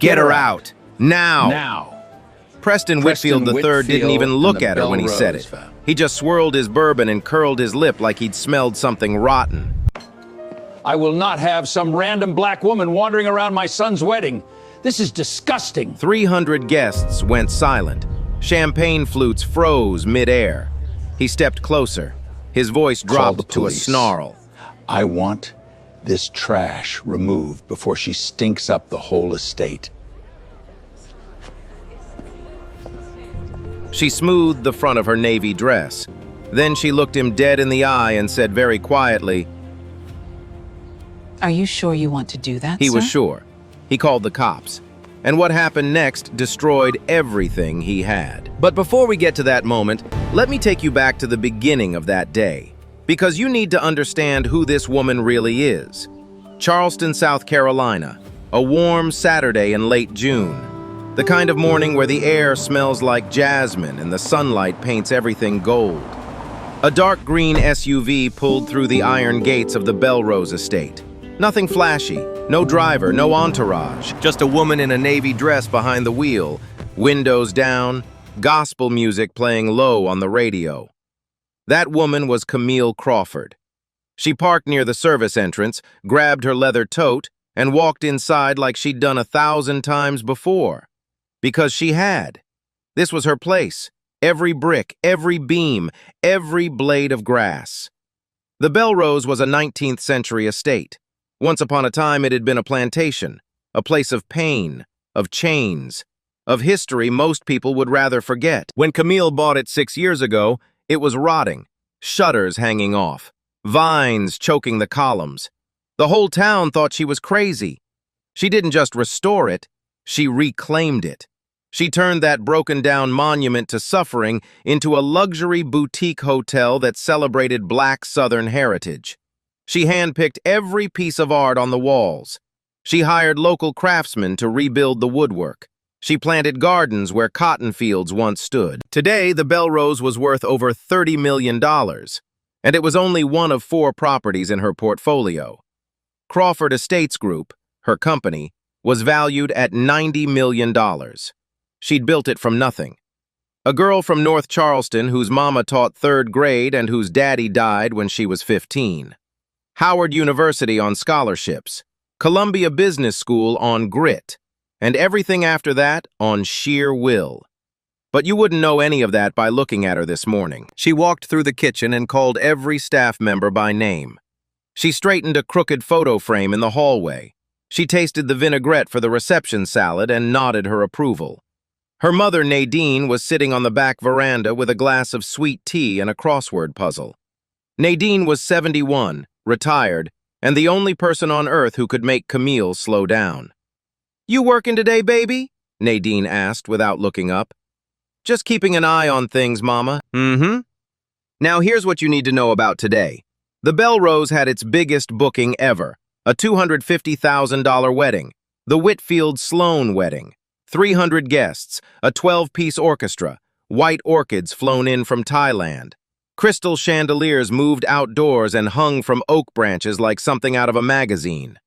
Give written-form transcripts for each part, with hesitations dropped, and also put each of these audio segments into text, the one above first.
Get her out. Now. Now. Preston Whitfield III didn't even look at her when he said it. He just swirled his bourbon and curled his lip like he'd smelled something rotten. I will not have some random black woman wandering around my son's wedding. This is disgusting. 300 guests went silent. Champagne flutes froze mid-air. He stepped closer. His voice dropped to a snarl. I want this trash removed before she stinks up the whole estate. She smoothed the front of her navy dress. Then she looked him dead in the eye and said very quietly, "Are you sure you want to do that, He sir?" was sure. He called the cops. And what happened next destroyed everything he had. But before we get to that moment, let me take you back to the beginning of that day. Because you need to understand who this woman really is. Charleston, South Carolina. A warm Saturday in late June. The kind of morning where the air smells like jasmine and the sunlight paints everything gold. A dark green SUV pulled through the iron gates of the Belrose estate. Nothing flashy, no driver, no entourage, just a woman in a navy dress behind the wheel, windows down, gospel music playing low on the radio. That woman was Camille Crawford. She parked near the service entrance, grabbed her leather tote, and walked inside like she'd done 1,000 times before. Because she had. This was her place. Every brick, every beam, every blade of grass. The Belrose was a 19th century estate. Once upon a time, it had been a plantation, a place of pain, of chains, of history most people would rather forget. When Camille bought it 6 years ago, it was rotting, shutters hanging off, vines choking the columns. The whole town thought she was crazy. She didn't just restore it, she reclaimed it. She turned that broken-down monument to suffering into a luxury boutique hotel that celebrated Black Southern heritage. She handpicked every piece of art on the walls. She hired local craftsmen to rebuild the woodwork. She planted gardens where cotton fields once stood. Today, the Belrose was worth over $30 million, and it was only one of 4 properties in her portfolio. Crawford Estates Group, her company, was valued at $90 million. She'd built it from nothing. A girl from North Charleston whose mama taught 3rd grade and whose daddy died when she was 15. Howard University on scholarships, Columbia Business School on grit, and everything after that on sheer will. But you wouldn't know any of that by looking at her this morning. She walked through the kitchen and called every staff member by name. She straightened a crooked photo frame in the hallway. She tasted the vinaigrette for the reception salad and nodded her approval. Her mother, Nadine, was sitting on the back veranda with a glass of sweet tea and a crossword puzzle. Nadine was 71, retired, and the only person on earth who could make Camille slow down. "You working today, baby?" Nadine asked without looking up. "Just keeping an eye on things, Mama." "Mm-hmm. Now here's what you need to know about today. The Belrose had its biggest booking ever, a $250,000 wedding, the Whitfield Sloan wedding. 300 guests, a 12-piece orchestra, white orchids flown in from Thailand. Crystal chandeliers moved outdoors and hung from oak branches like something out of a magazine.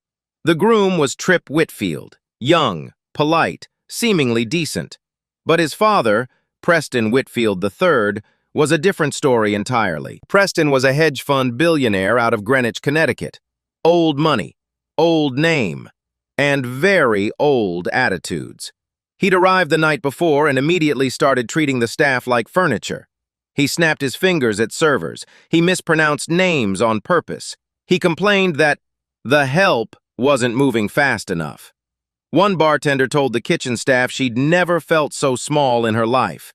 The groom was Trip Whitfield, young, polite, seemingly decent. But his father, Preston Whitfield III, was a different story entirely. Preston was a hedge fund billionaire out of Greenwich, Connecticut. Old money, old name, and very old attitudes. He'd arrived the night before and immediately started treating the staff like furniture. He snapped his fingers at servers. He mispronounced names on purpose. He complained that the help wasn't moving fast enough. One bartender told the kitchen staff she'd never felt so small in her life.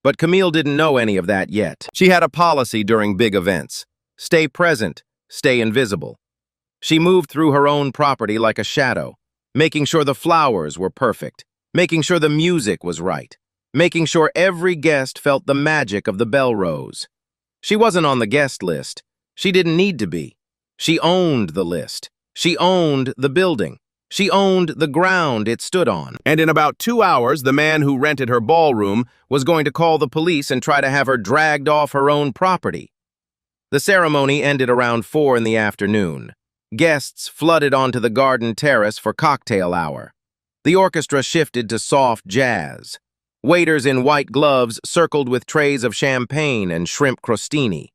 But Camille didn't know any of that yet. She had a policy during big events. Stay present, stay invisible. She moved through her own property like a shadow, making sure the flowers were perfect, making sure the music was right, making sure every guest felt the magic of the Belrose. She wasn't on the guest list. She didn't need to be. She owned the list. She owned the building. She owned the ground it stood on. And in about 2 hours, the man who rented her ballroom was going to call the police and try to have her dragged off her own property. The ceremony ended around 4 in the afternoon. Guests flooded onto the garden terrace for cocktail hour. The orchestra shifted to soft jazz. Waiters in white gloves circled with trays of champagne and shrimp crostini.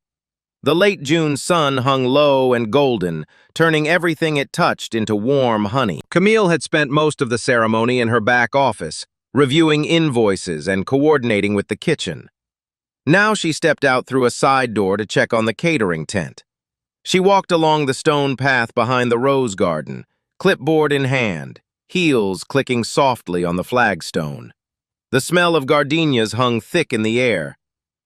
The late June sun hung low and golden, turning everything it touched into warm honey. Camille had spent most of the ceremony in her back office, reviewing invoices and coordinating with the kitchen. Now she stepped out through a side door to check on the catering tent. She walked along the stone path behind the rose garden, clipboard in hand, heels clicking softly on the flagstone. The smell of gardenias hung thick in the air.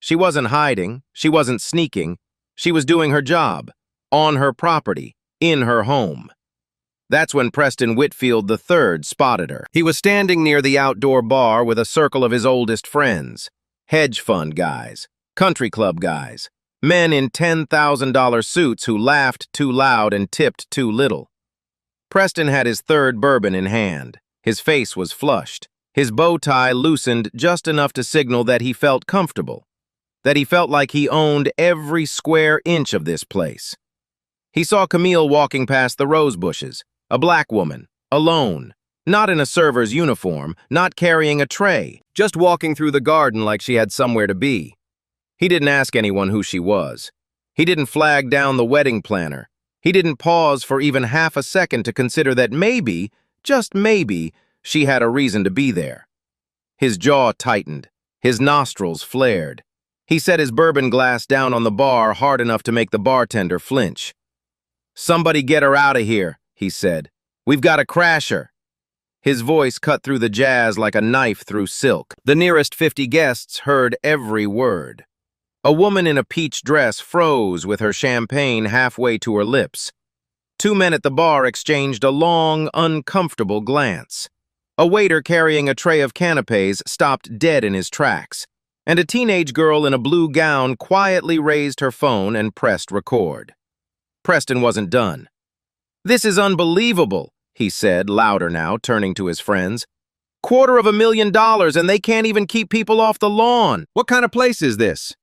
She wasn't hiding, she wasn't sneaking. She was doing her job, on her property, in her home. That's when Preston Whitfield III spotted her. He was standing near the outdoor bar with a circle of his oldest friends. Hedge fund guys, country club guys, men in $10,000 suits who laughed too loud and tipped too little. Preston had his third bourbon in hand. His face was flushed. His bow tie loosened just enough to signal that he felt comfortable, that he felt like he owned every square inch of this place. He saw Camille walking past the rose bushes, a black woman, alone, not in a server's uniform, not carrying a tray, just walking through the garden like she had somewhere to be. He didn't ask anyone who she was. He didn't flag down the wedding planner. He didn't pause for even half a second to consider that maybe, just maybe, she had a reason to be there. His jaw tightened. His nostrils flared. He set his bourbon glass down on the bar hard enough to make the bartender flinch. "Somebody get her out of here," he said. "We've got to crash her." His voice cut through the jazz like a knife through silk. The nearest 50 guests heard every word. A woman in a peach dress froze with her champagne halfway to her lips. Two men at the bar exchanged a long, uncomfortable glance. A waiter carrying a tray of canapes stopped dead in his tracks, and a teenage girl in a blue gown quietly raised her phone and pressed record. Preston wasn't done. "This is unbelievable," he said, louder now, turning to his friends. $250,000 and they can't even keep people off the lawn. What kind of place is this?"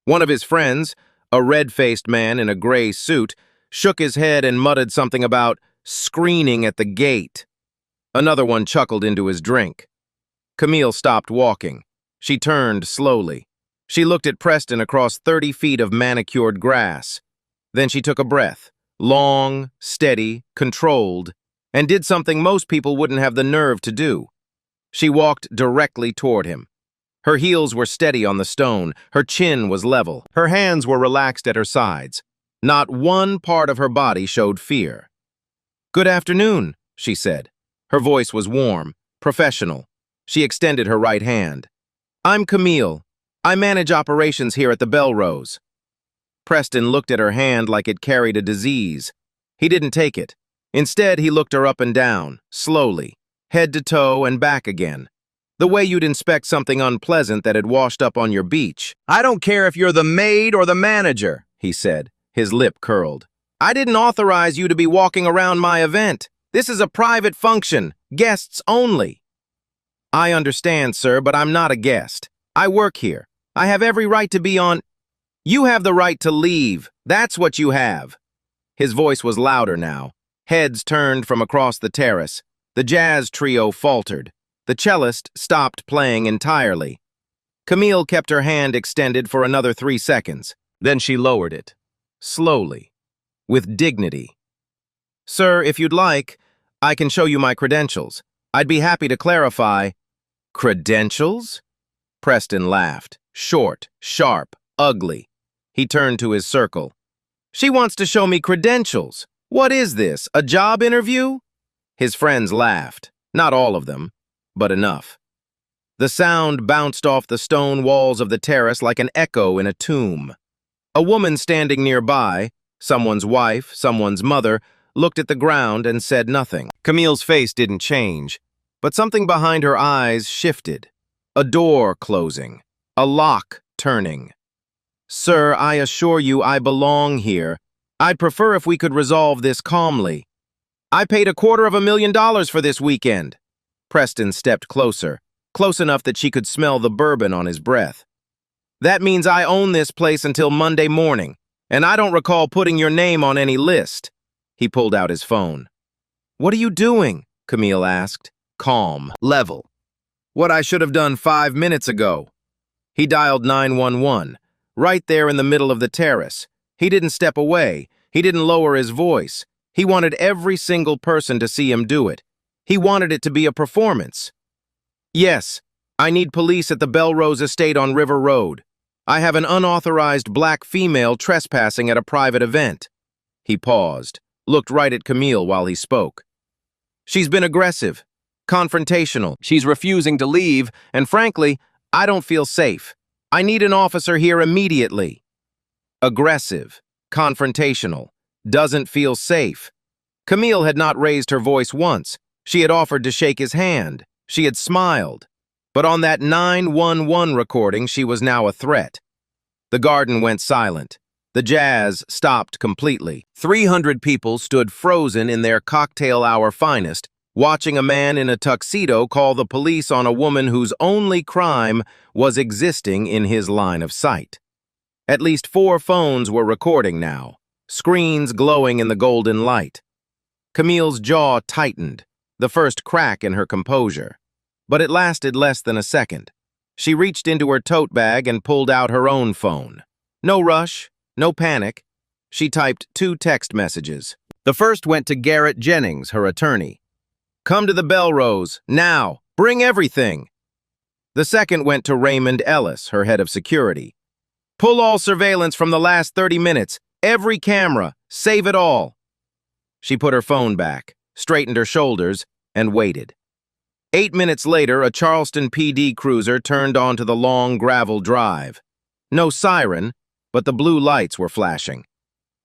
One of his friends, a red-faced man in a gray suit, shook his head and muttered something about screening at the gate. Another one chuckled into his drink. Camille stopped walking. She turned slowly. She looked at Preston across 30 feet of manicured grass. Then she took a breath, long, steady, controlled, and did something most people wouldn't have the nerve to do. She walked directly toward him. Her heels were steady on the stone, her chin was level, her hands were relaxed at her sides. Not one part of her body showed fear. "Good afternoon," she said. Her voice was warm, professional. She extended her right hand. "I'm Camille. I manage operations here at the Belrose." Preston looked at her hand like it carried a disease. He didn't take it. Instead, he looked her up and down, slowly, head to toe and back again. The way you'd inspect something unpleasant that had washed up on your beach. "I don't care if you're the maid or the manager," he said, his lip curled. "I didn't authorize you to be walking around my event. This is a private function, guests only." "I understand, sir, but I'm not a guest. I work here. I have every right to be on—" "You have the right to leave. That's what you have." His voice was louder now. Heads turned from across the terrace. The jazz trio faltered. The cellist stopped playing entirely. Camille kept her hand extended for another 3 seconds. Then she lowered it. Slowly. With dignity. "Sir, if you'd like, I can show you my credentials. I'd be happy to clarify." "Credentials?" Preston laughed. Short, sharp, ugly. He turned to his circle. "She wants to show me credentials. What is this, a job interview?" His friends laughed. Not all of them, but enough. The sound bounced off the stone walls of the terrace like an echo in a tomb. A woman standing nearby, someone's wife, someone's mother, looked at the ground and said nothing. Camille's face didn't change, but something behind her eyes shifted. A door closing. A lock turning. "Sir, I assure you I belong here. I'd prefer if we could resolve this calmly. I paid $250,000 for this weekend." Preston stepped closer, close enough that she could smell the bourbon on his breath. "That means I own this place until Monday morning, and I don't recall putting your name on any list." He pulled out his phone. "What are you doing?" Camille asked. calm, level. What I should have done 5 minutes ago. He dialed 911, right there in the middle of the terrace. He didn't step away. He didn't lower his voice. He wanted every single person to see him do it. He wanted it to be a performance. Yes, I need police at the Belrose estate on River Road. I have an unauthorized black female trespassing at a private event. He paused, looked right at Camille while he spoke. She's been aggressive, confrontational. She's refusing to leave, and frankly, I don't feel safe. I need an officer here immediately. Aggressive, confrontational, doesn't feel safe. Camille had not raised her voice once. She had offered to shake his hand. She had smiled. But on that 911 recording, she was now a threat. The garden went silent. The jazz stopped completely. 300 people stood frozen in their cocktail hour finest, watching a man in a tuxedo call the police on a woman whose only crime was existing in his line of sight. At least 4 phones were recording now, screens glowing in the golden light. Camille's jaw tightened, the first crack in her composure. But it lasted less than a second. She reached into her tote bag and pulled out her own phone. No rush, no panic. She typed 2 text messages. The first went to Garrett Jennings, her attorney. Come to the Belrose, now, bring everything. The second went to Raymond Ellis, her head of security. Pull all surveillance from the last 30 minutes, every camera, save it all. She put her phone back, straightened her shoulders, and waited. 8 minutes later, a Charleston PD cruiser turned onto the long gravel drive. No siren, but the blue lights were flashing.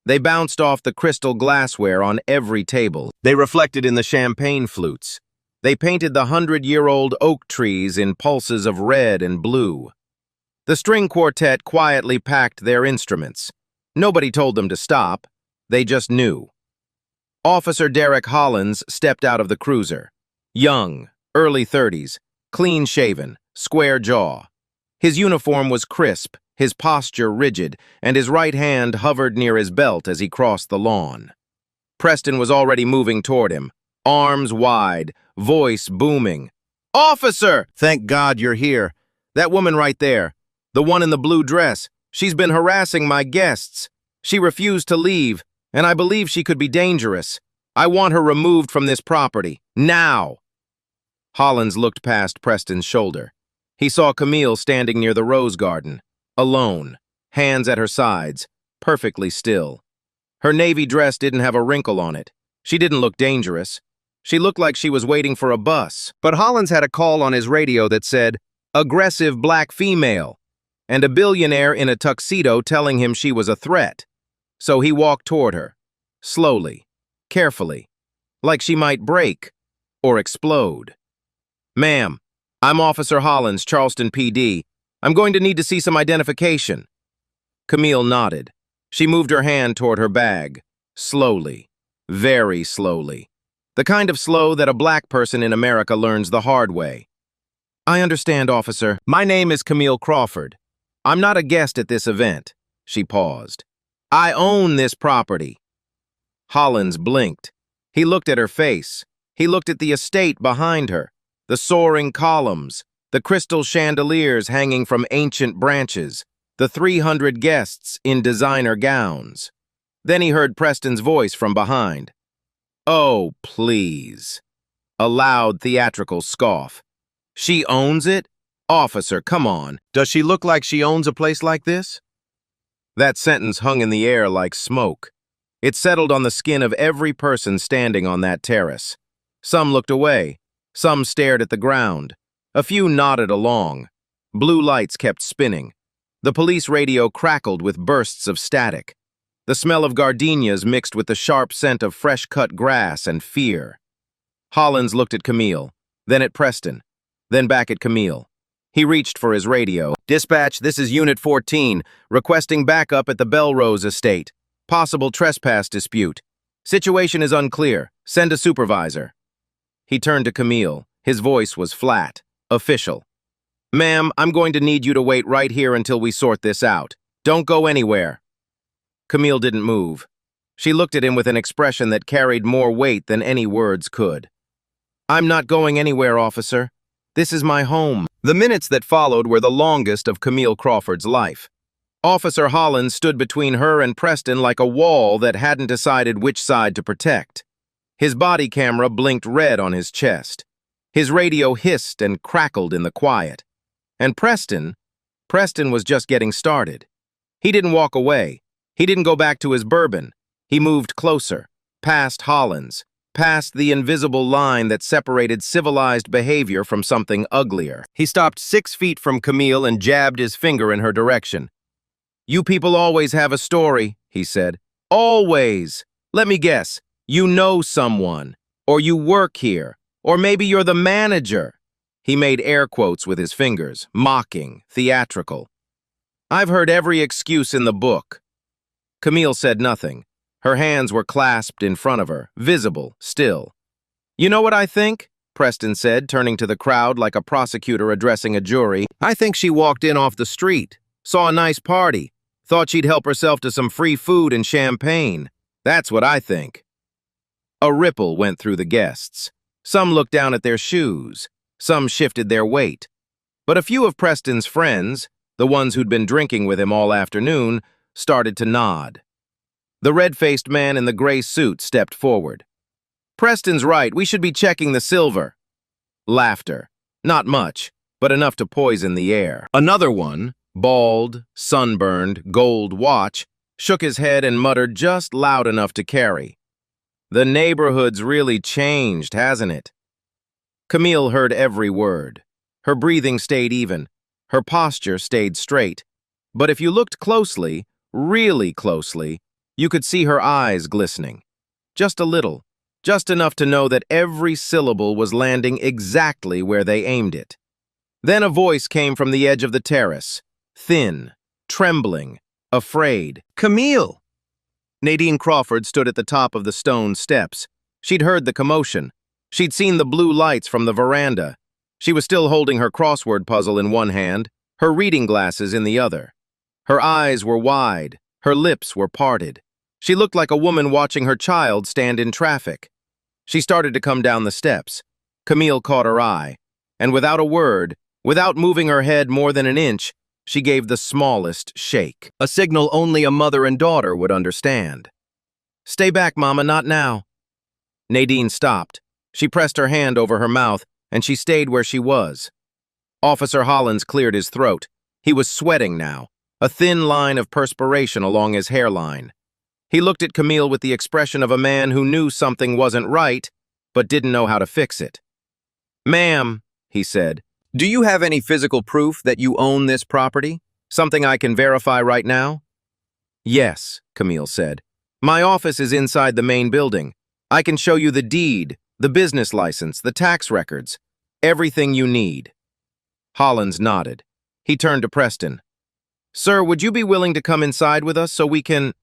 They bounced off the crystal glassware on every table. They reflected in the champagne flutes. They painted the 100-year-old oak trees in pulses of red and blue. The string quartet quietly packed their instruments. Nobody told them to stop. They just knew. Officer Derek Hollins stepped out of the cruiser. Young, early 30s, clean-shaven, square jaw. His uniform was crisp, his posture rigid, and his right hand hovered near his belt as he crossed the lawn. Preston was already moving toward him, arms wide, voice booming. Officer! Thank God you're here. That woman right there, the one in the blue dress, she's been harassing my guests. She refused to leave, and I believe she could be dangerous. I want her removed from this property, now! Hollins looked past Preston's shoulder. He saw Camille standing near the rose garden, alone, hands at her sides, perfectly still. Her navy dress didn't have a wrinkle on it. She didn't look dangerous. She looked like she was waiting for a bus. But Hollins had a call on his radio that said, aggressive black female, and a billionaire in a tuxedo telling him she was a threat. So he walked toward her, slowly, carefully, like she might break or explode. Ma'am, I'm Officer Hollins, Charleston PD. I'm going to need to see some identification. Camille nodded. She moved her hand toward her bag, slowly, very slowly. The kind of slow that a black person in America learns the hard way. I understand, officer. My name is Camille Crawford. I'm not a guest at this event. She paused. I own this property. Hollins blinked. He looked at her face. He looked at the estate behind her, the soaring columns, the crystal chandeliers hanging from ancient branches, the 300 guests in designer gowns. Then he heard Preston's voice from behind. Oh, please. A loud theatrical scoff. She owns it? Officer, come on. Does she look like she owns a place like this? That sentence hung in the air like smoke. It settled on the skin of every person standing on that terrace. Some looked away. Some stared at the ground. A few nodded along. Blue lights kept spinning. The police radio crackled with bursts of static. The smell of gardenias mixed with the sharp scent of fresh-cut grass and fear. Hollins looked at Camille, then at Preston, then back at Camille. He reached for his radio. Dispatch, this is Unit 14, requesting backup at the Belrose estate. Possible trespass dispute. Situation is unclear. Send a supervisor. He turned to Camille. His voice was flat, official. Ma'am, I'm going to need you to wait right here until we sort this out. Don't go anywhere. Camille didn't move. She looked at him with an expression that carried more weight than any words could. I'm not going anywhere, officer. This is my home. The minutes that followed were the longest of Camille Crawford's life. Officer Hollins stood between her and Preston like a wall that hadn't decided which side to protect. His body camera blinked red on his chest. His radio hissed and crackled in the quiet. And Preston was just getting started. He didn't walk away. He didn't go back to his bourbon. He moved closer, past Hollins, past the invisible line that separated civilized behavior from something uglier. He stopped 6 feet from Camille and jabbed his finger in her direction. "You people always have a story," he said. "Always. Let me guess. You know someone, or you work here, or maybe you're the manager." He made air quotes with his fingers, mocking, theatrical. "I've heard every excuse in the book." Camille said nothing. Her hands were clasped in front of her, visible, still. "You know what I think?" Preston said, turning to the crowd like a prosecutor addressing a jury. "I think she walked in off the street, saw a nice party, thought she'd help herself to some free food and champagne. That's what I think." A ripple went through the guests. Some looked down at their shoes. Some shifted their weight. But a few of Preston's friends, the ones who'd been drinking with him all afternoon, started to nod. The red-faced man in the gray suit stepped forward. "Preston's right, we should be checking the silver." Laughter. Not much, but enough to poison the air. Another one, bald, sunburned, gold watch, shook his head and muttered just loud enough to carry. "The neighborhood's really changed, hasn't it?" Camille heard every word. Her breathing stayed even. Her posture stayed straight. But if you looked closely, really closely, you could see her eyes glistening. Just a little. Just enough to know that every syllable was landing exactly where they aimed it. Then a voice came from the edge of the terrace. Thin, trembling, afraid. "Camille!" Nadine Crawford stood at the top of the stone steps. She'd heard the commotion. She'd seen the blue lights from the veranda. She was still holding her crossword puzzle in one hand, her reading glasses in the other. Her eyes were wide, her lips were parted. She looked like a woman watching her child stand in traffic. She started to come down the steps. Camille caught her eye, and without a word, without moving her head more than an inch, she gave the smallest shake, a signal only a mother and daughter would understand. "Stay back, Mama, not now." Nadine stopped. She pressed her hand over her mouth, and she stayed where she was. Officer Hollins cleared his throat. He was sweating now, a thin line of perspiration along his hairline. He looked at Camille with the expression of a man who knew something wasn't right, but didn't know how to fix it. "Ma'am," he said, "do you have any physical proof that you own this property? Something I can verify right now?" "Yes," Camille said. "My office is inside the main building. I can show you the deed, the business license, the tax records, everything you need." Hollins nodded. He turned to Preston. "Sir, would you be willing to come inside with us so we can—"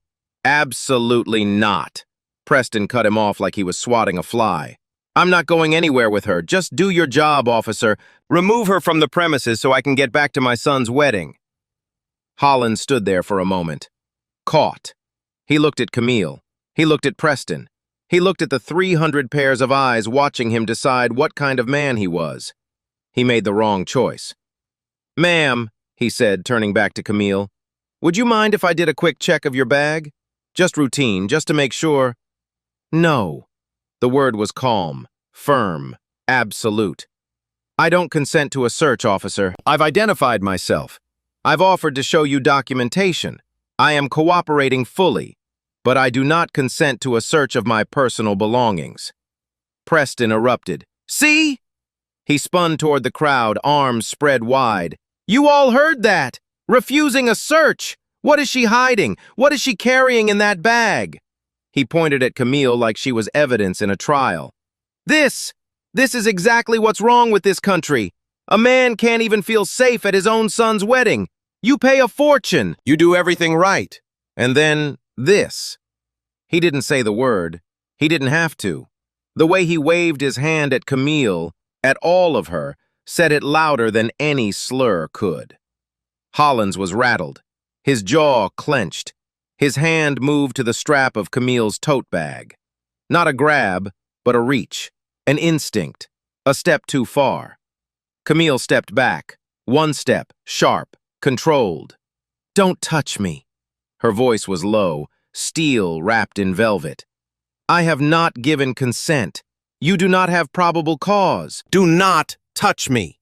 "Absolutely not." Preston cut him off like he was swatting a fly. "I'm not going anywhere with her. Just do your job, officer. Remove her from the premises so I can get back to my son's wedding." Hollins stood there for a moment. Caught. He looked at Camille. He looked at Preston. He looked at the 300 pairs of eyes watching him decide what kind of man he was. He made the wrong choice. "Ma'am," he said, turning back to Camille, "would you mind if I did a quick check of your bag? Just routine, just to make sure." "No." The word was calm, firm, absolute. "I don't consent to a search, officer. I've identified myself. I've offered to show you documentation. I am cooperating fully, but I do not consent to a search of my personal belongings." Preston erupted. "See?" He spun toward the crowd, arms spread wide. "You all heard that! Refusing a search! What is she hiding? What is she carrying in that bag?" He pointed at Camille like she was evidence in a trial. This is exactly what's wrong with this country. A man can't even feel safe at his own son's wedding. You pay a fortune. You do everything right. And then this." He didn't say the word. He didn't have to. The way he waved his hand at Camille, at all of her, said it louder than any slur could. Hollins was rattled. His jaw clenched. His hand moved to the strap of Camille's tote bag. Not a grab, but a reach, an instinct, A step too far. Camille stepped back. One step, sharp, controlled. "Don't touch me." Her voice was low, steel wrapped in velvet. "I have not given consent. You do not have probable cause. Do not touch me."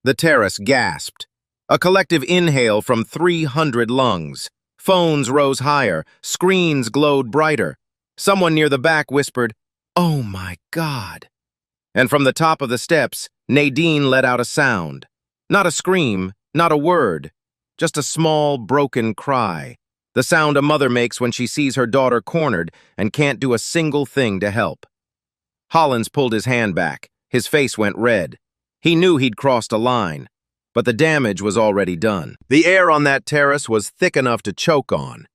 The terrace gasped. A collective inhale from 300 lungs. Phones rose higher. Screens glowed brighter. Someone near the back whispered, "Oh my God." And from the top of the steps, Nadine let out a sound. Not a scream, not a word. Just a small, broken cry. The sound a mother makes when she sees her daughter cornered and can't do a single thing to help. Hollins pulled his hand back. His face went red. He knew he'd crossed a line, but the damage was already done. The air on that terrace was thick enough to choke on.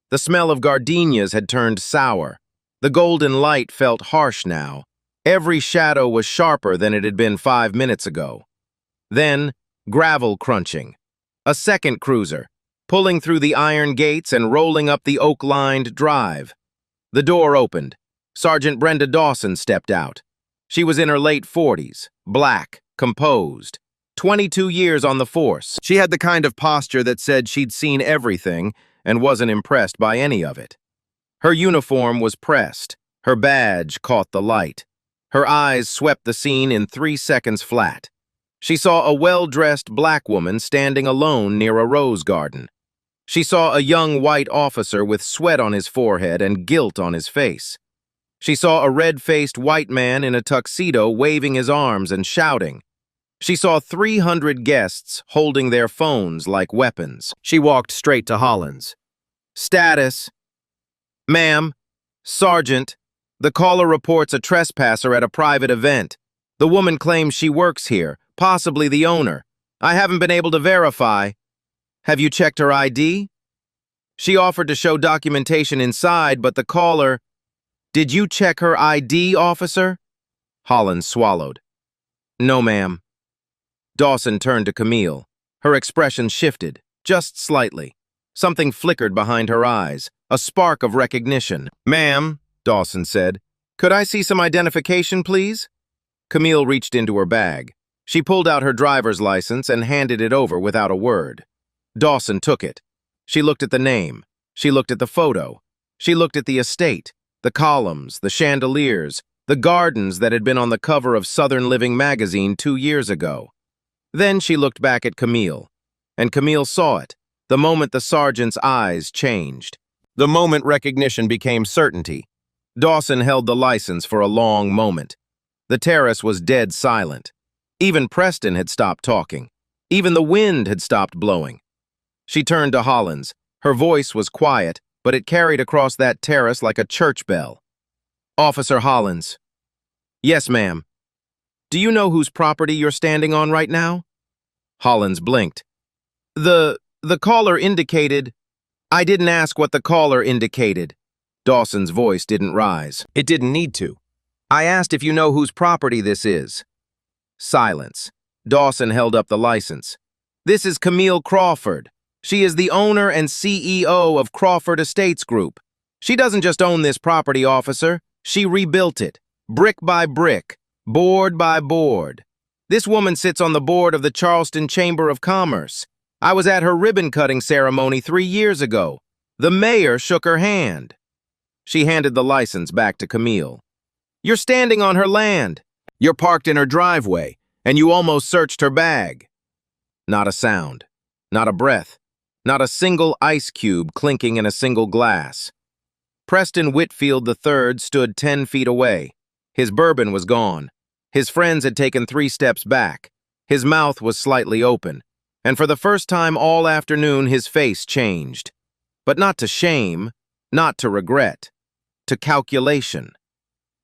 The smell of gardenias had turned sour. The golden light felt harsh now. Every shadow was sharper than it had been 5 minutes ago. Then, gravel crunching. A second cruiser, pulling through the iron gates and rolling up the oak-lined drive. The door opened. Sergeant Brenda Dawson stepped out. She was in her late 40s, black, composed. 22 years on the force. She had the kind of posture that said she'd seen everything and wasn't impressed by any of it. Her uniform was pressed. Her badge caught the light. Her eyes swept the scene in 3 seconds flat. She saw a well-dressed black woman standing alone near a rose garden. She saw a young white officer with sweat on his forehead and guilt on his face. She saw a red-faced white man in a tuxedo waving his arms and shouting. She saw 300 guests holding their phones like weapons. She walked straight to Hollins. "Status." "Ma'am, Sergeant, the caller reports a trespasser at a private event. The woman claims she works here, possibly the owner. I haven't been able to verify. Have you checked her ID?" She offered to show documentation inside, but the caller... "Did you check her ID, officer?" Hollins swallowed. "No, ma'am." Dawson turned to Camille. Her expression shifted, just slightly. Something flickered behind her eyes, a spark of recognition. "Ma'am," Dawson said, "could I see some identification, please?" Camille reached into her bag. She pulled out her driver's license and handed it over without a word. Dawson took it. She looked at the name. She looked at the photo. She looked at the estate, the columns, the chandeliers, the gardens that had been on the cover of Southern Living magazine 2 years ago. Then she looked back at Camille, and Camille saw it, the moment the sergeant's eyes changed. The moment recognition became certainty. Dawson held the license for a long moment. The terrace was dead silent. Even Preston had stopped talking. Even the wind had stopped blowing. She turned to Hollins. Her voice was quiet, but it carried across that terrace like a church bell. "Officer Hollins." "Yes, ma'am." "Do you know whose property you're standing on right now?" Hollins blinked. The caller indicated..." "I didn't ask what the caller indicated." Dawson's voice didn't rise. It didn't need to. "I asked if you know whose property this is." Silence. Dawson held up the license. "This is Camille Crawford. She is the owner and CEO of Crawford Estates Group. She doesn't just own this property, officer. She rebuilt it, brick by brick, board by board. This woman sits on the board of the Charleston Chamber of Commerce. I was at her ribbon-cutting ceremony 3 years ago. The mayor shook her hand." She handed the license back to Camille. "You're standing on her land. You're parked in her driveway, and you almost searched her bag." Not a sound, not a breath, not a single ice cube clinking in a single glass. Preston Whitfield III stood 10 feet away. His bourbon was gone. His friends had taken 3 steps back. His mouth was slightly open, and for the first time all afternoon his face changed. But not to shame, not to regret, to calculation.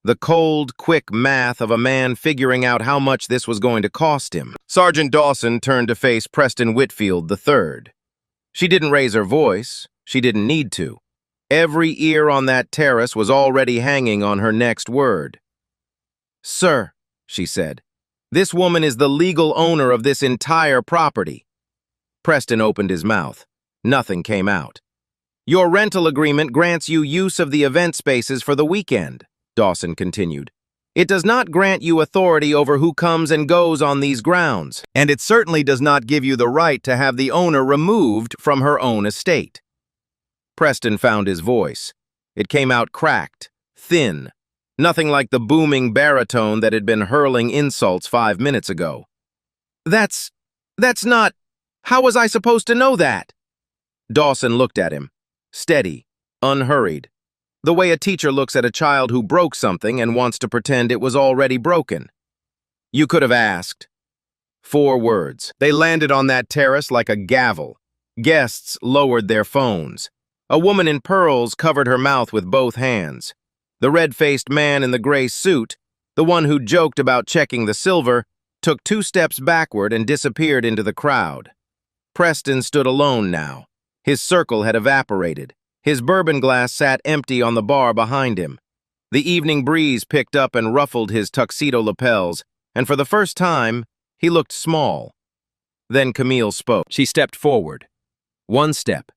The cold, quick math of a man figuring out how much this was going to cost him. Sergeant Dawson turned to face Preston Whitfield III. She didn't raise her voice. She didn't need to. Every ear on that terrace was already hanging on her next word. "Sir," she said, "this woman is the legal owner of this entire property." Preston opened his mouth. Nothing came out. "Your rental agreement grants you use of the event spaces for the weekend," Dawson continued. It does not grant you authority over who comes and goes on these grounds, and it certainly does not give you the right to have the owner removed from her own estate. Preston found his voice. It came out cracked, thin, nothing like the booming baritone that had been hurling insults 5 minutes ago. That's not... How was I supposed to know that? Dawson looked at him, steady, unhurried, the way a teacher looks at a child who broke something and wants to pretend it was already broken. You could have asked. 4 words. They landed on that terrace like a gavel. Guests lowered their phones. A woman in pearls covered her mouth with both hands. The red-faced man in the gray suit, the one who joked about checking the silver, took 2 steps backward and disappeared into the crowd. Preston stood alone now. His circle had evaporated. His bourbon glass sat empty on the bar behind him. The evening breeze picked up and ruffled his tuxedo lapels, and for the first time, he looked small. Then Camille spoke. She stepped forward. 1 step.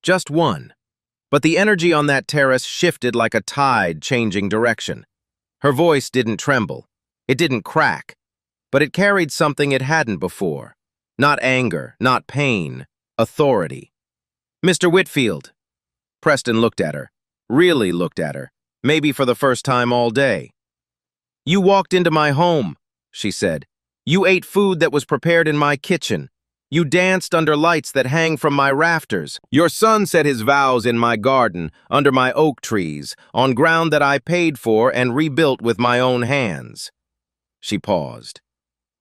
Just 1. But the energy on that terrace shifted like a tide changing direction. Her voice didn't tremble. It didn't crack. But it carried something it hadn't before. Not anger, not pain, authority. Mr. Whitfield. Preston looked at her, really looked at her, maybe for the first time all day. You walked into my home, she said. You ate food that was prepared in my kitchen. You danced under lights that hang from my rafters. Your son said his vows in my garden, under my oak trees, on ground that I paid for and rebuilt with my own hands. She paused.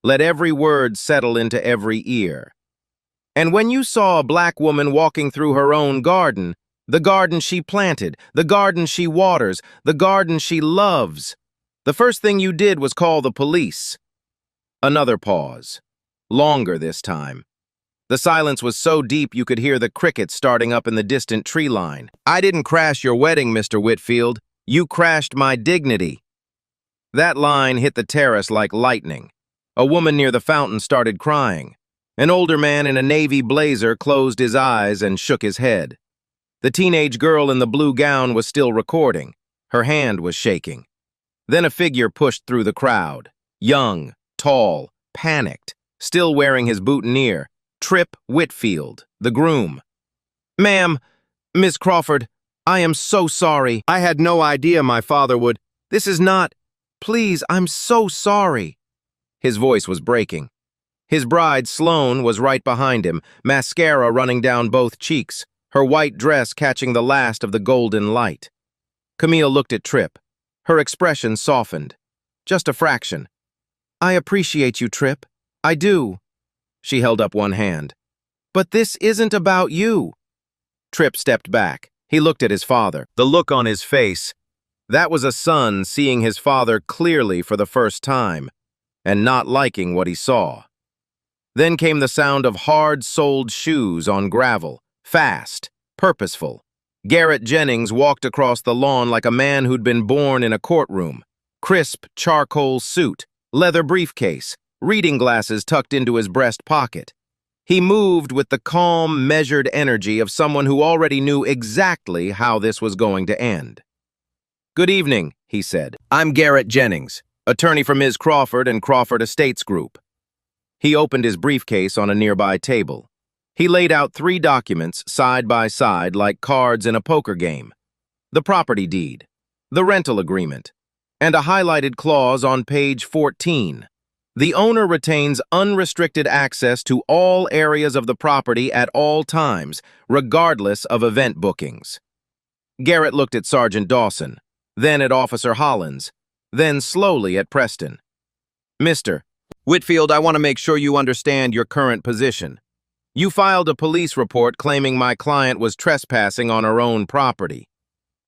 Let every word settle into every ear. And when you saw a black woman walking through her own garden, the garden she planted, the garden she waters, the garden she loves, the first thing you did was call the police. Another pause. Longer this time. The silence was so deep you could hear the crickets starting up in the distant tree line. I didn't crash your wedding, Mr. Whitfield. You crashed my dignity. That line hit the terrace like lightning. A woman near the fountain started crying. An older man in a navy blazer closed his eyes and shook his head. The teenage girl in the blue gown was still recording. Her hand was shaking. Then a figure pushed through the crowd. Young, tall, panicked, still wearing his boutonniere. Trip Whitfield, the groom. Ma'am, Miss Crawford, I am so sorry. I had no idea my father would. This is not... Please, I'm so sorry. His voice was breaking. His bride, Sloane, was right behind him, mascara running down both cheeks, her white dress catching the last of the golden light. Camille looked at Trip. Her expression softened. Just a fraction. I appreciate you, Trip. I do. She held up one hand. But this isn't about you. Trip stepped back. He looked at his father. The look on his face. That was a son seeing his father clearly for the first time, and not liking what he saw. Then came the sound of hard-soled shoes on gravel, fast, purposeful. Garrett Jennings walked across the lawn like a man who'd been born in a courtroom. Crisp charcoal suit, leather briefcase, reading glasses tucked into his breast pocket. He moved with the calm, measured energy of someone who already knew exactly how this was going to end. Good evening, he said. I'm Garrett Jennings, attorney for Ms. Crawford and Crawford Estates Group. He opened his briefcase on a nearby table. He laid out 3 documents side by side like cards in a poker game. The property deed, the rental agreement, and a highlighted clause on page 14. The owner retains unrestricted access to all areas of the property at all times, regardless of event bookings. Garrett looked at Sergeant Dawson, then at Officer Hollins, then slowly at Preston. Mr. Whitfield, I want to make sure you understand your current position. You filed a police report claiming my client was trespassing on her own property.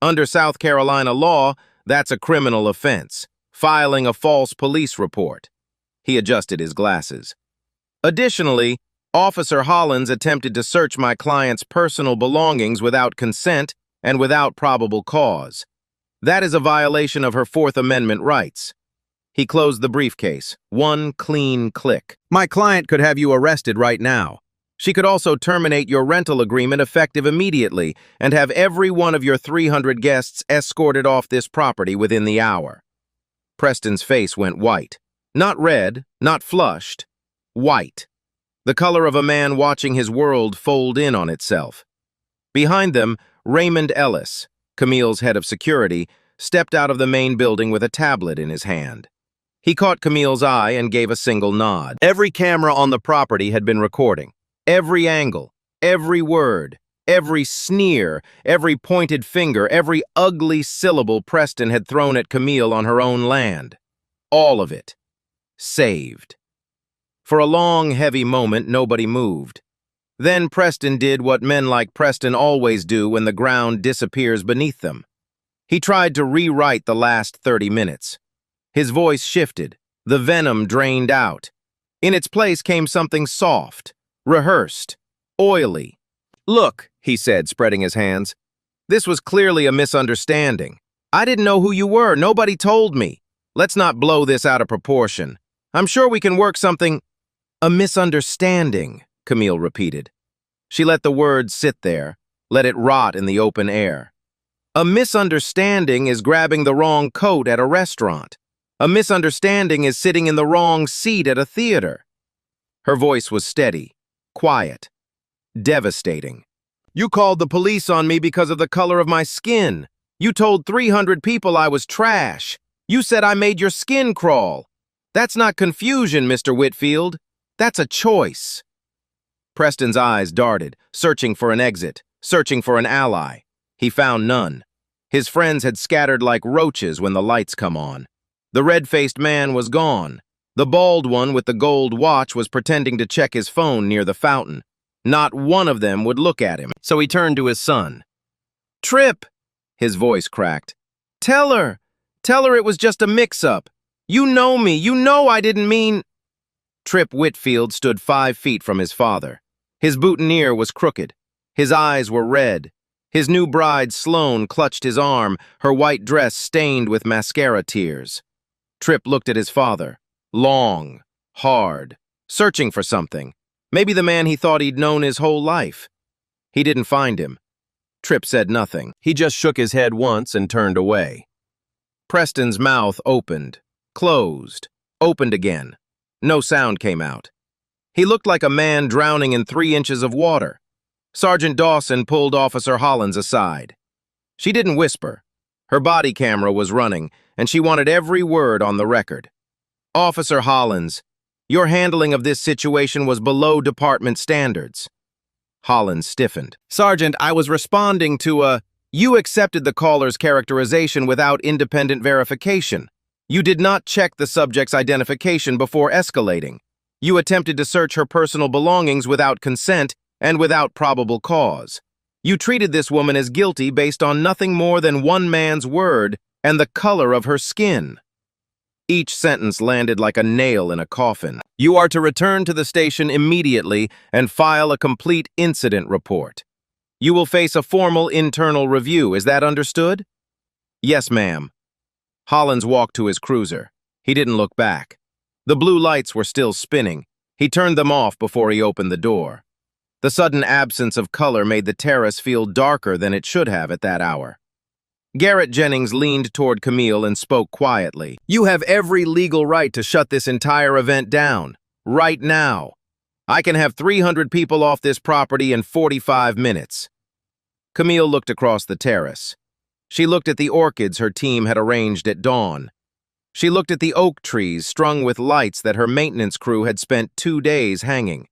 Under South Carolina law, that's a criminal offense, filing a false police report. He adjusted his glasses. Additionally, Officer Hollins attempted to search my client's personal belongings without consent and without probable cause. That is a violation of her Fourth Amendment rights. He closed the briefcase, one clean click. My client could have you arrested right now. She could also terminate your rental agreement effective immediately and have every one of your 300 guests escorted off this property within the hour. Preston's face went white. Not red, not flushed. White. The color of a man watching his world fold in on itself. Behind them, Raymond Ellis, Camille's head of security, stepped out of the main building with a tablet in his hand. He caught Camille's eye and gave a single nod. Every camera on the property had been recording. Every angle, every word, every sneer, every pointed finger, every ugly syllable Preston had thrown at Camille on her own land. All of it. Saved. For a long, heavy moment, nobody moved. Then Preston did what men like Preston always do when the ground disappears beneath them. He tried to rewrite the last 30 minutes. His voice shifted. The venom drained out. In its place came something soft, rehearsed, oily. "Look," he said, spreading his hands. "This was clearly a misunderstanding. I didn't know who you were. Nobody told me. Let's not blow this out of proportion. I'm sure we can work something—" "A misunderstanding," Camille repeated. She let the word sit there, let it rot in the open air. "A misunderstanding is grabbing the wrong coat at a restaurant. A misunderstanding is sitting in the wrong seat at a theater." Her voice was steady, quiet, devastating. "You called the police on me because of the color of my skin. You told 300 people I was trash. You said I made your skin crawl. That's not confusion, Mr. Whitfield. That's a choice." Preston's eyes darted, searching for an exit, searching for an ally. He found none. His friends had scattered like roaches when the lights come on. The red-faced man was gone. The bald one with the gold watch was pretending to check his phone near the fountain. Not one of them would look at him, so he turned to his son. "Trip," his voice cracked. Tell her it was just a mix-up. You know me, you know I didn't mean—" Trip Whitfield stood 5 feet from his father. His boutonniere was crooked. His eyes were red. His new bride, Sloane, clutched his arm, her white dress stained with mascara tears. Trip looked at his father, long, hard, searching for something. Maybe the man he thought he'd known his whole life. He didn't find him. Trip said nothing. He just shook his head once and turned away. Preston's mouth opened, closed, opened again. No sound came out. He looked like a man drowning in 3 inches of water. Sergeant Dawson pulled Officer Hollins aside. She didn't whisper. Her body camera was running, and she wanted every word on the record. "Officer Hollins, your handling of this situation was below department standards." Hollins stiffened. "Sergeant, I was responding to a— You accepted the caller's characterization without independent verification. You did not check the subject's identification before escalating. You attempted to search her personal belongings without consent and without probable cause. You treated this woman as guilty based on nothing more than one man's word and the color of her skin." Each sentence landed like a nail in a coffin. "You are to return to the station immediately and file a complete incident report. You will face a formal internal review. Is that understood?" "Yes, ma'am." Hollins walked to his cruiser. He didn't look back. The blue lights were still spinning. He turned them off before he opened the door. The sudden absence of color made the terrace feel darker than it should have at that hour. Garrett Jennings leaned toward Camille and spoke quietly. "You have every legal right to shut this entire event down. Right now. I can have 300 people off this property in 45 minutes. Camille looked across the terrace. She looked at the orchids her team had arranged at dawn. She looked at the oak trees strung with lights that her maintenance crew had spent 2 days hanging.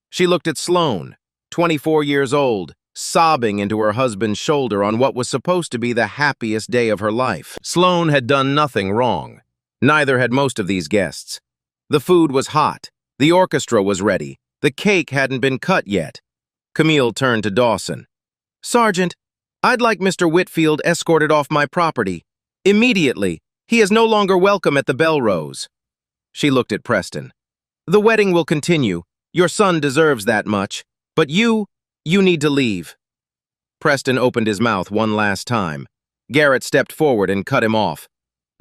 She looked at Sloane, 24 years old, sobbing into her husband's shoulder on what was supposed to be the happiest day of her life. Sloane had done nothing wrong. Neither had most of these guests. The food was hot. The orchestra was ready. The cake hadn't been cut yet. Camille turned to Dawson. "Sergeant, I'd like Mr. Whitfield escorted off my property. Immediately. He is no longer welcome at the Belrose." She looked at Preston. "The wedding will continue. Your son deserves that much. But you need to leave." Preston opened his mouth one last time. Garrett stepped forward and cut him off.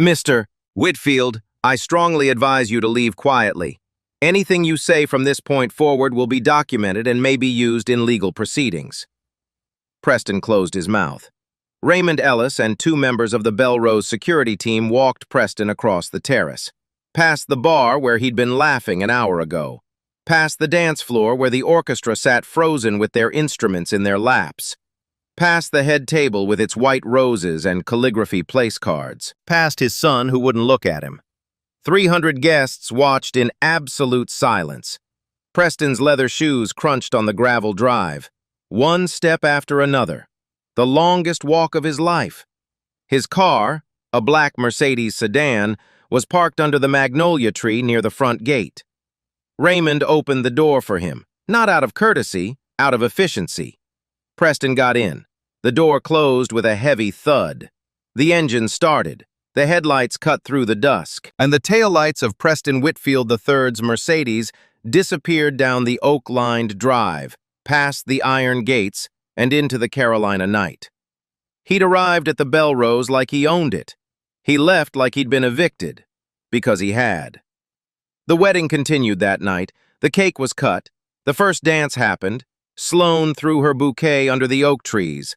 "Mr. Whitfield, I strongly advise you to leave quietly. Anything you say from this point forward will be documented and may be used in legal proceedings." Preston closed his mouth. Raymond Ellis and two members of the Belrose security team walked Preston across the terrace, past the bar where he'd been laughing an hour ago, past the dance floor where the orchestra sat frozen with their instruments in their laps, past the head table with its white roses and calligraphy place cards, past his son who wouldn't look at him. 300 guests watched in absolute silence. Preston's leather shoes crunched on the gravel drive, one step after another, the longest walk of his life. His car, a black Mercedes sedan, was parked under the magnolia tree near the front gate. Raymond opened the door for him, not out of courtesy, out of efficiency. Preston got in. The door closed with a heavy thud. The engine started. The headlights cut through the dusk, and the taillights of Preston Whitfield III's Mercedes disappeared down the oak-lined drive, past the iron gates, and into the Carolina night. He'd arrived at the Belrose like he owned it. He left like he'd been evicted, because he had. The wedding continued that night. The cake was cut. The first dance happened. Sloane threw her bouquet under the oak trees.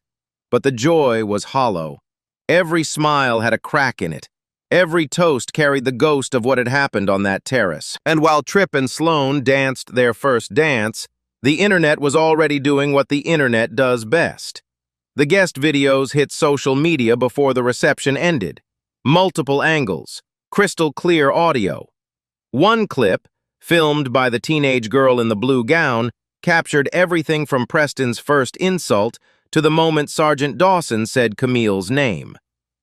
But the joy was hollow. Every smile had a crack in it. Every toast carried the ghost of what had happened on that terrace. And while Tripp and Sloane danced their first dance, the internet was already doing what the internet does best. The guest videos hit social media before the reception ended. Multiple angles, crystal clear audio. One clip, filmed by the teenage girl in the blue gown, captured everything from Preston's first insult to the moment Sergeant Dawson said Camille's name.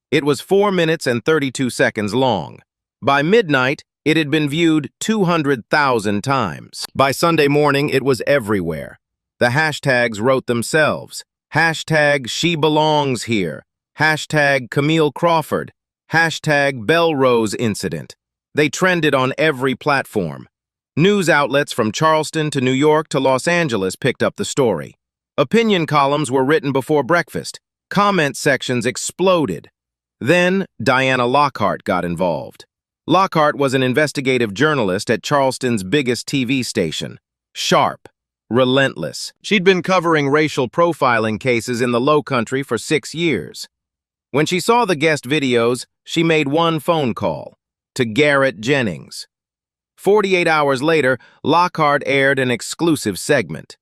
It was 4 minutes and 32 seconds long. By midnight, it had been viewed 200,000 times. By Sunday morning, it was everywhere. The hashtags wrote themselves. Hashtag She Belongs Here. Hashtag Camille Crawford. Hashtag Belrose Incident. They trended on every platform. News outlets from Charleston to New York to Los Angeles picked up the story. Opinion columns were written before breakfast. Comment sections exploded. Then, Diana Lockhart got involved. Lockhart was an investigative journalist at Charleston's biggest TV station. Sharp. Relentless. She'd been covering racial profiling cases in the Lowcountry for 6 years. When she saw the guest videos, she made one phone call. To Garrett Jennings. 48 hours later, Lockhart aired an exclusive segment.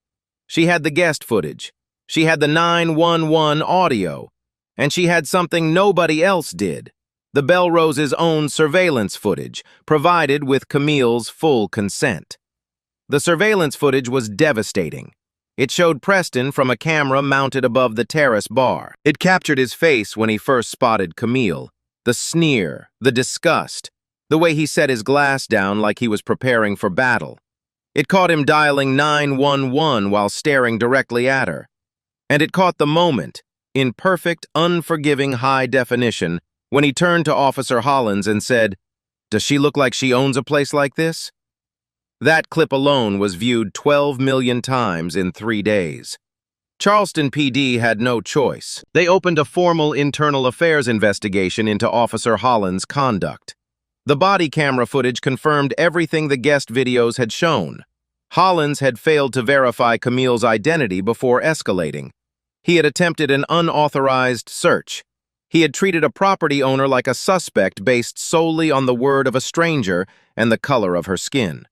She had the guest footage. She had the 911 audio. And she had something nobody else did. The Belrose's own surveillance footage, provided with Camille's full consent. The surveillance footage was devastating. It showed Preston from a camera mounted above the terrace bar. It captured his face when he first spotted Camille. The sneer, the disgust, the way he set his glass down like he was preparing for battle. It caught him dialing 911 while staring directly at her. And it caught the moment, in perfect, unforgiving high definition, when he turned to Officer Hollins and said, "Does she look like she owns a place like this?" That clip alone was viewed 12 million times in 3 days. Charleston PD had no choice. They opened a formal internal affairs investigation into Officer Hollins' conduct. The body camera footage confirmed everything the guest videos had shown. Hollins had failed to verify Camille's identity before escalating. He had attempted an unauthorized search. He had treated a property owner like a suspect based solely on the word of a stranger and the color of her skin.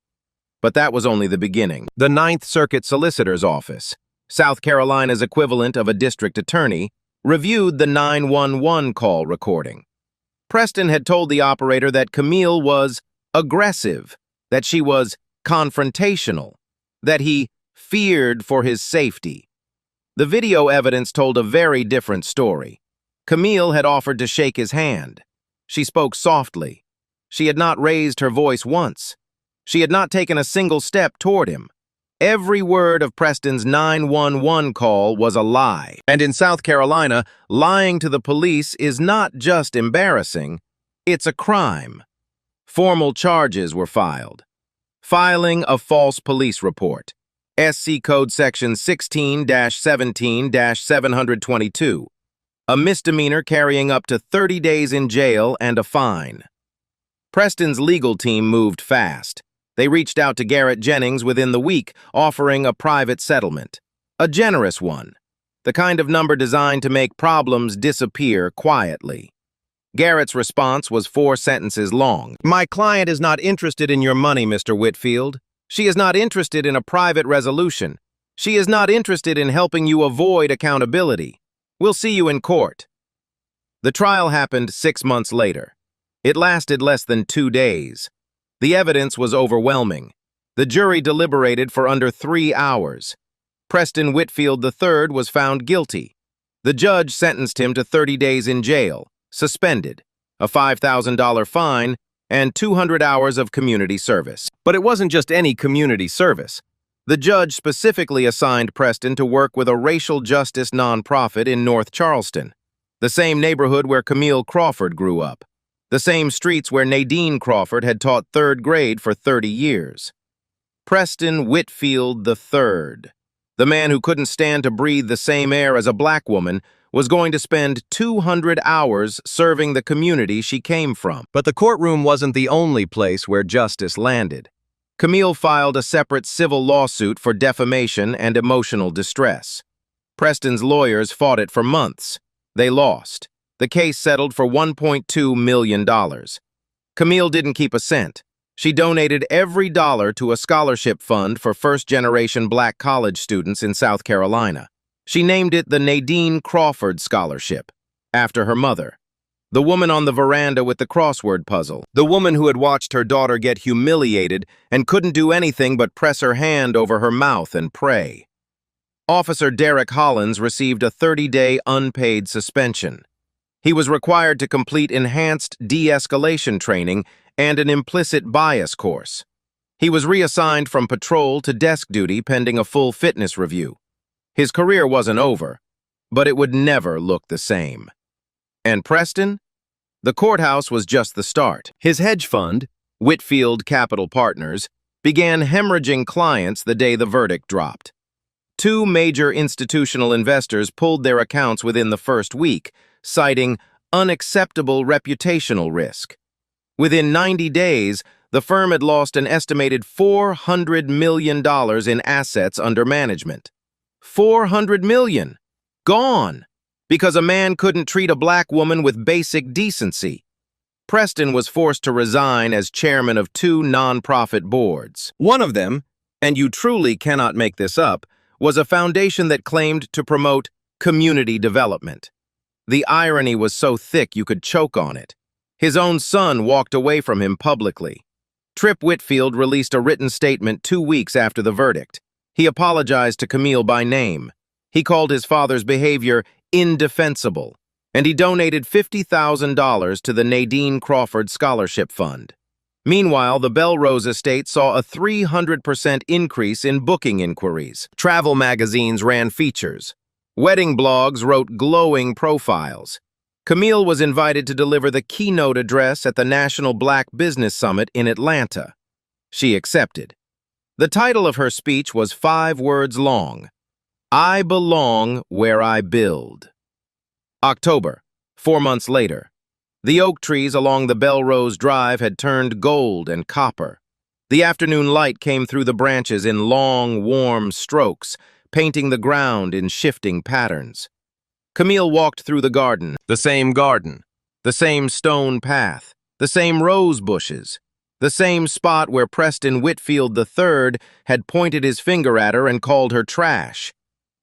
But that was only the beginning. The Ninth Circuit Solicitor's Office, South Carolina's equivalent of a district attorney, reviewed the 911 call recording. Preston had told the operator that Camille was aggressive, that she was confrontational, that he feared for his safety. The video evidence told a very different story. Camille had offered to shake his hand. She spoke softly. She had not raised her voice once. She had not taken a single step toward him. Every word of Preston's 911 call was a lie. And in South Carolina, lying to the police is not just embarrassing, it's a crime. Formal charges were filed. Filing a false police report. SC Code Section 16-17-722. A misdemeanor carrying up to 30 days in jail and a fine. Preston's legal team moved fast. They reached out to Garrett Jennings within the week, offering a private settlement. A generous one. the kind of number designed to make problems disappear quietly. Garrett's response was 4 sentences long. My client is not interested in your money, Mr. Whitfield. She is not interested in a private resolution. She is not interested in helping you avoid accountability. We'll see you in court. The trial happened 6 months later. It lasted less than 2 days. The evidence was overwhelming. The jury deliberated for under 3 hours. Preston Whitfield III was found guilty. The judge sentenced him to 30 days in jail, suspended, a $5,000 fine, and 200 hours of community service. But it wasn't just any community service. The judge specifically assigned Preston to work with a racial justice nonprofit in North Charleston, the same neighborhood where Camille Crawford grew up, the same streets where Nadine Crawford had taught 3rd grade for 30 years. Preston Whitfield III, the man who couldn't stand to breathe the same air as a black woman, was going to spend 200 hours serving the community she came from. But the courtroom wasn't the only place where justice landed. Camille filed a separate civil lawsuit for defamation and emotional distress. Preston's lawyers fought it for months. They lost. The case settled for $1.2 million. Camille didn't keep a cent. She donated every dollar to a scholarship fund for first-generation black college students in South Carolina. She named it the Nadine Crawford Scholarship, after her mother, the woman on the veranda with the crossword puzzle, the woman who had watched her daughter get humiliated and couldn't do anything but press her hand over her mouth and pray. Officer Derek Hollins received a 30-day unpaid suspension. He was required to complete enhanced de-escalation training and an implicit bias course. He was reassigned from patrol to desk duty pending a full fitness review. His career wasn't over, but it would never look the same. And Preston? The courthouse was just the start. His hedge fund, Whitfield Capital Partners, began hemorrhaging clients the day the verdict dropped. 2 major institutional investors pulled their accounts within the first week, citing unacceptable reputational risk. Within 90 days, the firm had lost an estimated $400 million in assets under management. $400 million. Gone. Because a man couldn't treat a black woman with basic decency. Preston was forced to resign as chairman of 2 nonprofit boards. One of them, and you truly cannot make this up, was a foundation that claimed to promote community development. The irony was so thick you could choke on it. His own son walked away from him publicly. Trip Whitfield released a written statement 2 weeks after the verdict. He apologized to Camille by name. He called his father's behavior indefensible, and he donated $50,000 to the Nadine Crawford Scholarship Fund. Meanwhile, the Belrose estate saw a 300% increase in booking inquiries. Travel magazines ran features. Wedding blogs wrote glowing profiles. Camille was invited to deliver the keynote address at the National Black Business Summit in Atlanta. She accepted. The title of her speech was 5 words long: I belong where I build. October, 4 months later. The oak trees along the Belrose Drive had turned gold and copper. The afternoon light came through the branches in long, warm strokes, painting the ground in shifting patterns. Camille walked through the garden, the same stone path, the same rose bushes, the same spot where Preston Whitfield III had pointed his finger at her and called her trash.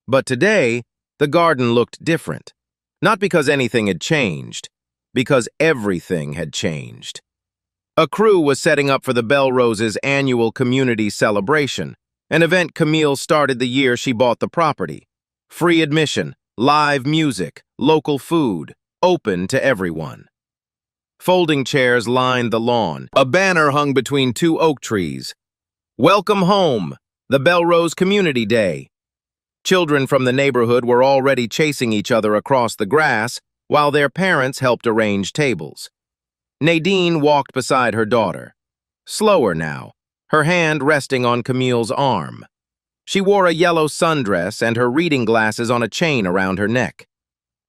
But today, the garden looked different. Not because anything had changed, because everything had changed. A crew was setting up for the Belrose's annual community celebration, an event Camille started the year she bought the property. Free admission, live music, local food, open to everyone. Folding chairs lined the lawn. A banner hung between 2 oak trees. Welcome home, the Belrose Community Day. Children from the neighborhood were already chasing each other across the grass, while their parents helped arrange tables. Nadine walked beside her daughter. Slower now, her hand resting on Camille's arm. She wore a yellow sundress and her reading glasses on a chain around her neck.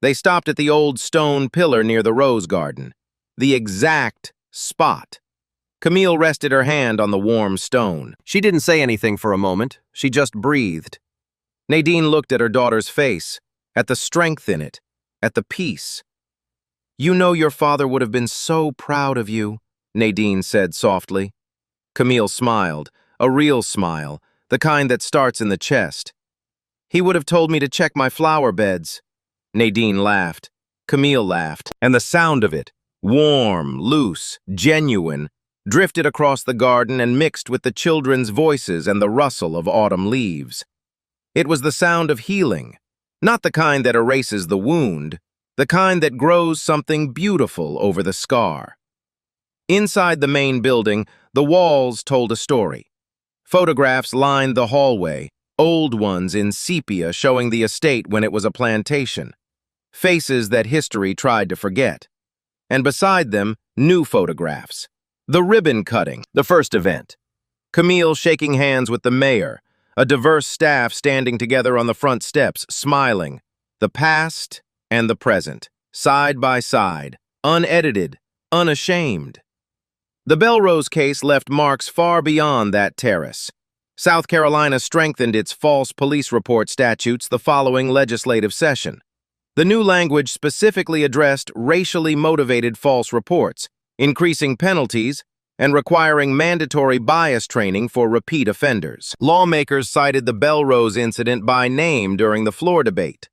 They stopped at the old stone pillar near the rose garden. The exact spot. Camille rested her hand on the warm stone. She didn't say anything for a moment. She just breathed. Nadine looked at her daughter's face. at the strength in it, at the peace. "You know your father would have been so proud of you," Nadine said softly. Camille smiled, a real smile, the kind that starts in the chest. "He would have told me to check my flower beds." Nadine laughed. Camille laughed, and the sound of it, warm, loose, genuine, drifted across the garden and mixed with the children's voices and the rustle of autumn leaves. It was the sound of healing, not the kind that erases the wound, the kind that grows something beautiful over the scar. Inside the main building, the walls told a story. Photographs lined the hallway, old ones in sepia showing the estate when it was a plantation. Faces that history tried to forget. And beside them, new photographs. The ribbon cutting, the first event. Camille shaking hands with the mayor, a diverse staff standing together on the front steps, smiling. The past and the present, side by side, unedited, unashamed. The Belrose case left marks far beyond that terrace. South Carolina strengthened its false police report statutes the following legislative session. The new language specifically addressed racially motivated false reports, increasing penalties and requiring mandatory bias training for repeat offenders. Lawmakers cited the Belrose incident by name during the floor debate.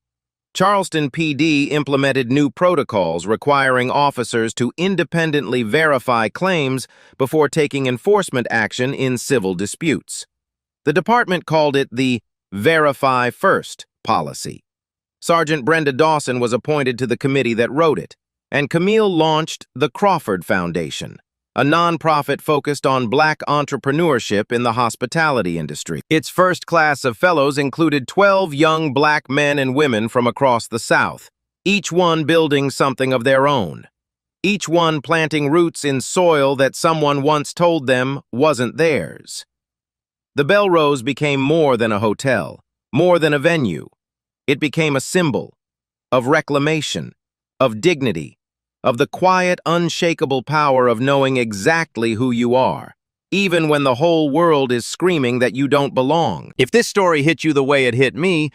Charleston PD implemented new protocols requiring officers to independently verify claims before taking enforcement action in civil disputes. The department called it the Verify First policy. Sergeant Brenda Dawson was appointed to the committee that wrote it, and Camille launched the Crawford Foundation, a nonprofit focused on Black entrepreneurship in the hospitality industry. Its first class of fellows included 12 young Black men and women from across the South, each one building something of their own, each one planting roots in soil that someone once told them wasn't theirs. The Belrose became more than a hotel, more than a venue. It became a symbol of reclamation, of dignity, of the quiet, unshakable power of knowing exactly who you are, even when the whole world is screaming that you don't belong. If this story hit you the way it hit me,